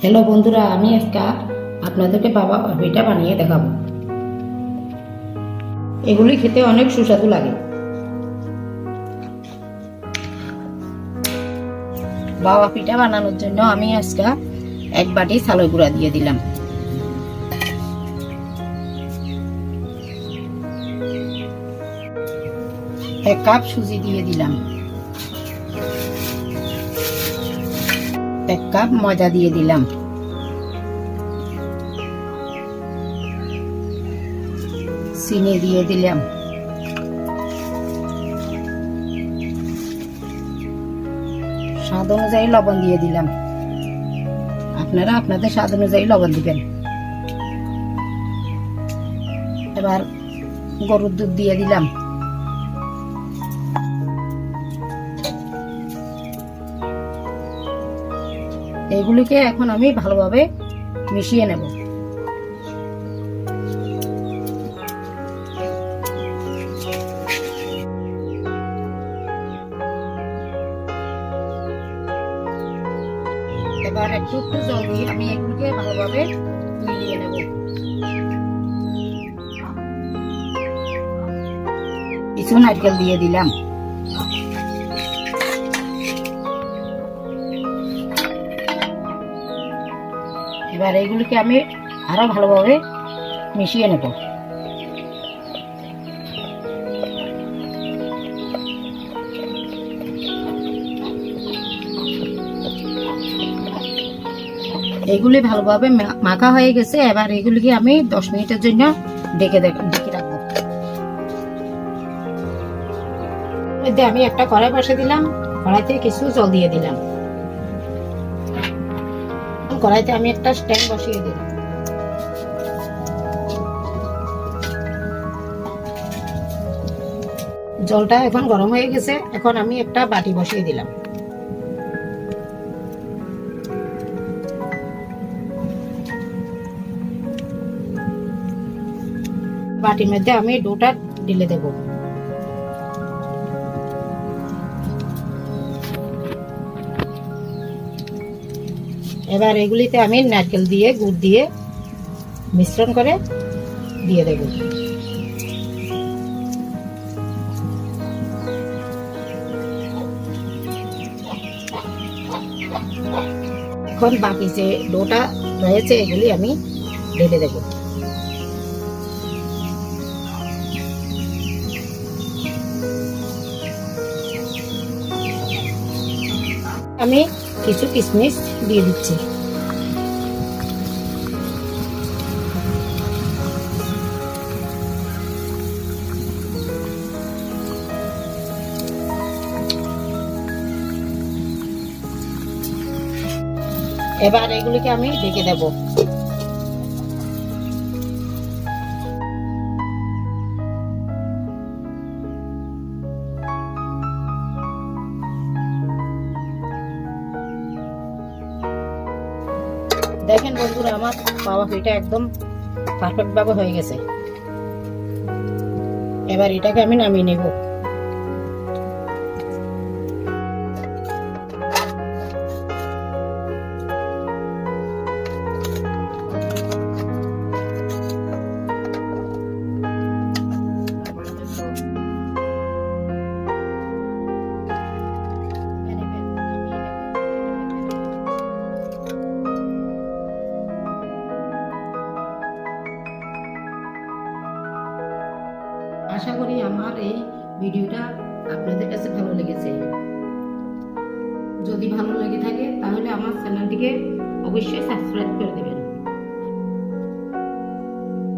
Hello বন্ধুরা, আমি আজকে আপনাদেরকে বাবা পিঠা বানিয়ে দেখাবো। এগুলি খেতে অনেক সুস্বাদু লাগে। বাবা পিঠা বানানোর জন্য আমি আজকে এক বাটি চালের গুঁড়া দিয়ে দিলাম, এক কাপ সুজি দিয়ে দিলাম, এক কাপ ময়দা দিয়ে দিলাম, চিনি দিয়ে দিলাম, স্বাদ অনুযায়ী লবণ দিয়ে দিলাম। আপনারা আপনাদের স্বাদ অনুযায়ী লবণ দিবেন। এবার গরুর দুধ দিয়ে দিলাম। এগুলিকে এখন আমি ভালোভাবে মিশিয়ে নেব। এবার একটু একটু জল দিয়ে আমি এগুলিকে ভালোভাবে মিলিয়ে নেব। কিছু নারকেল দিয়ে দিলাম। এবার এগুলিকে আমি আরো ভালোভাবে মিশিয়ে নেব। এগুলি ভালোভাবে মাখা হয়ে গেছে। এবার এগুলিকে আমি 10 মিনিটের জন্য ঢেকে রাখবো। আমি একটা কড়াই বসে দিলাম, কড়াইতে কিছু জল দিয়ে দিলাম। কড়াইতে আমি একটা স্ট্যান্ড বসিয়ে দিলাম। জলটা এখন গরম হয়ে গেছে। এখন আমি একটা বাটি বসিয়ে দিলাম। বাটির মধ্যে আমি ডোটা ঢেলে দেব। এবার এগুলিতে আমি নারকেল দিয়ে গুড় দিয়ে মিশ্রণ করে দিয়ে দেব। এখন বাকি যে ডোটা রয়েছে এগুলি আমি ঢেলে দেব। আমি কিছু কিশমিশ দিয়ে দিচ্ছি। এবার এগুলিকে আমি ঢেকে দেব। দেখেন বন্ধুরা, আমার বাবা পিঠা একদম পারফেক্ট ভাবে হয়ে গেছে। এবার এটাকে আমি নামিয়ে নেব। আশা করি আমার এই ভিডিওটা আপনাদের কাছে ভালো লেগেছে। যদি ভালো লেগে থাকে তাহলে আমার চ্যানেলটিকে অবশ্যই সাবস্ক্রাইব করে দেবেন।